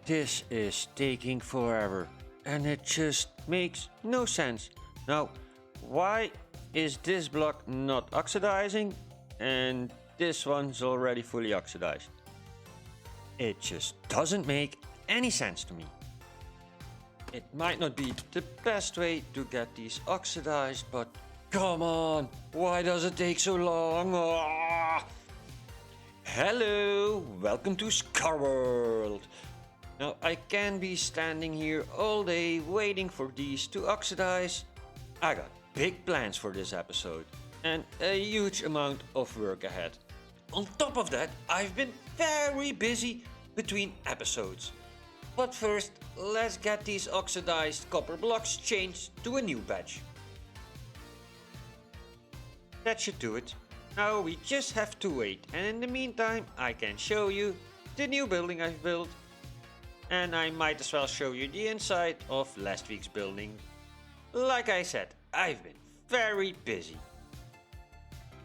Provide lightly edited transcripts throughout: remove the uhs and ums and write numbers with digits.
This is taking forever and it just makes no sense. Now, why is this block not oxidizing and this one's already fully oxidized? It just doesn't make any sense to me. It might not be the best way to get these oxidized, but come on, why does it take so long? Ah! Hello, welcome to ScarWorld. Now I can be standing here all day waiting for these to oxidize. I got big plans for this episode and a huge amount of work ahead. On top of that, I've been very busy between episodes. But first, let's get these oxidized copper blocks changed to a new batch. That should do it. Now we just have to wait, and in the meantime I can show you the new building I've built. And I might as well show you the inside of last week's building. Like I said, I've been very busy.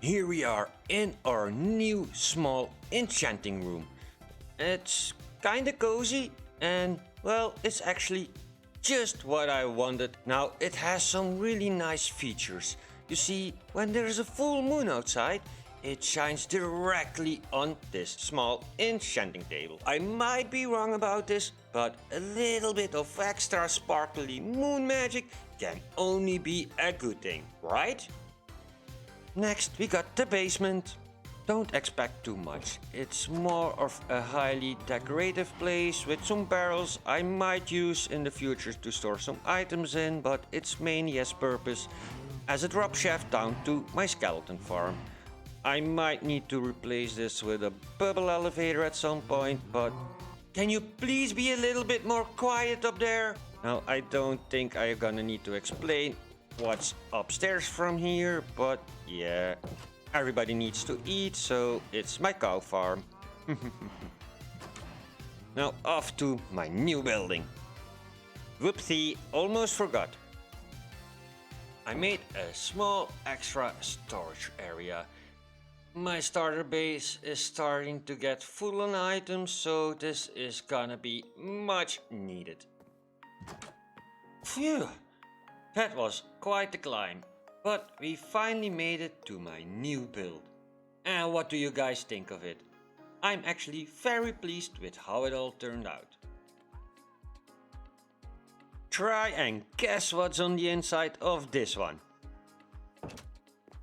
Here we are in our new small enchanting room. It's kinda cozy and well, it's actually just what I wanted. Now it has some really nice features. You see, when there's a full moon outside, it shines directly on this small enchanting table. I might be wrong about this, but a little bit of extra sparkly moon magic can only be a good thing, right? Next we got the basement. Don't expect too much. It's more of a highly decorative place with some barrels I might use in the future to store some items in, but its main purpose as a drop shaft down to my skeleton farm. I might need to replace this with a bubble elevator at some point, but can you please be a little bit more quiet up there? Now, I don't think I'm gonna need to explain what's upstairs from here, but yeah, everybody needs to eat, so it's my cow farm. Now off to my new building. Whoopsie, almost forgot. I made a small extra storage area. My starter base is starting to get full on items, so this is gonna be much needed. Phew, that was quite the climb, but we finally made it to my new build. And what do you guys think of it? I'm actually very pleased with how it all turned out. Try and guess what's on the inside of this one.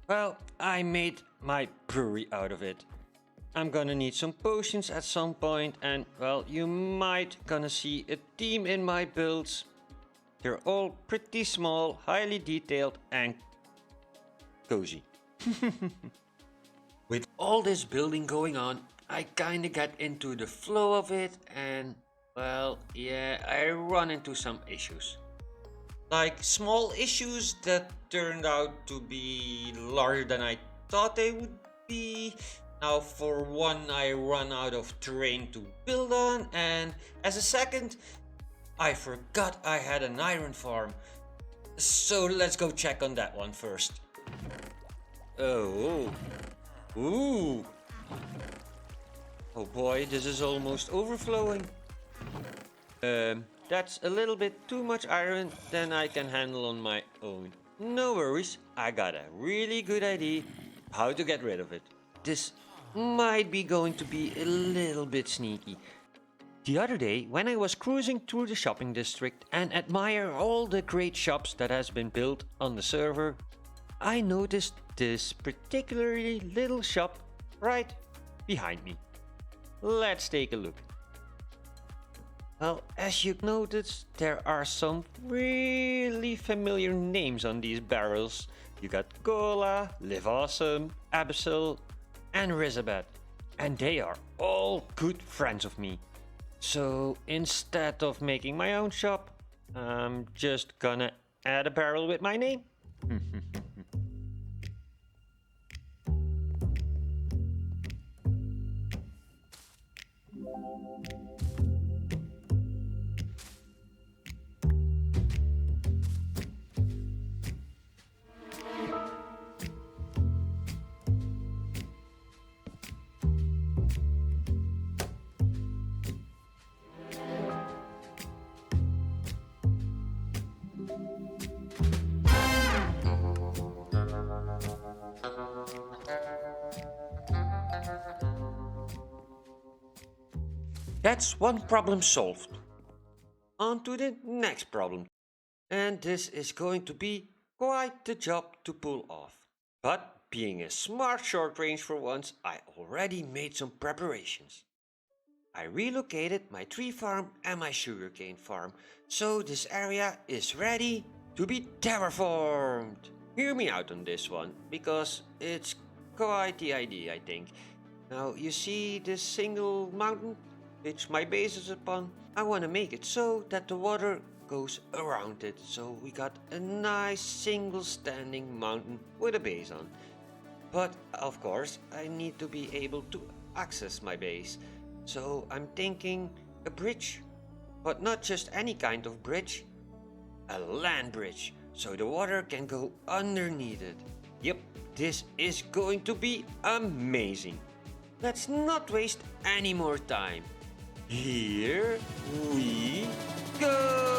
Well, I made my brewery out of it. I'm gonna need some potions at some point and well, you might gonna see a theme in my builds. They're all pretty small, highly detailed and cozy. With all this building going on, I kinda got into the flow of it and well, yeah, I run into some issues. Like small issues that turned out to be larger than I thought they would be. Now for one, I run out of terrain to build on, and as a second, I forgot I had an iron farm. So let's go check on that one first. Oh, ooh. Oh boy, this is almost overflowing. That's a little bit too much iron than I can handle on my own. No worries, I got a really good idea how to get rid of it. This might be going to be a little bit sneaky. The other day, when I was cruising through the shopping district and admire all the great shops that has been built on the server, I noticed this particularly little shop right behind me. Let's take a look. Well, as you noticed, there are some really familiar names on these barrels. You got Gola, Live Awesome, Abyssal, and Rizabeth. And they are all good friends of me. So instead of making my own shop, I'm just gonna add a barrel with my name. That's one problem solved. On to the next problem. And this is going to be quite the job to pull off. But being a smart short range for once, I already made some preparations. I relocated my tree farm and my sugarcane farm, so this area is ready to be terraformed. Hear me out on this one, because it's quite the idea, I think. Now, you see this single mountain which my base is upon? I want to make it so that the water goes around it, so we got a nice single standing mountain with a base on. But of course, I need to be able to access my base. So I'm thinking a bridge, but not just any kind of bridge, a land bridge, so the water can go underneath it. Yep, this is going to be amazing. Let's not waste any more time. Here we go!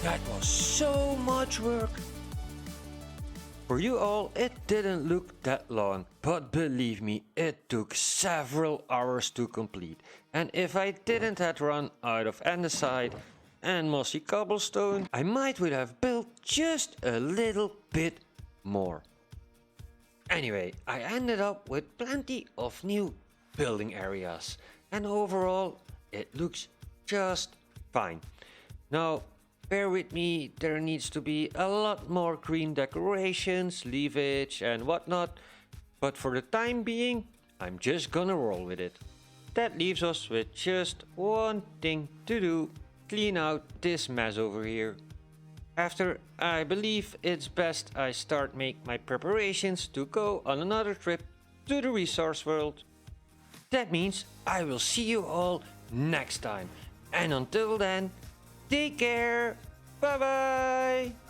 That was so much work. For you all, it didn't look that long, but believe me, it took several hours to complete. And if I didn't had run out of andesite and mossy cobblestone, I might would have built just a little bit more. Anyway, I ended up with plenty of new building areas, and overall it looks just fine. Now, bear with me, there needs to be a lot more green decorations, leafage and whatnot, but for the time being, I'm just gonna roll with it. That leaves us with just one thing to do, clean out this mess over here. After, I believe it's best I start make my preparations to go on another trip to the resource world. That means I will see you all next time, and until then, take care. Bye bye.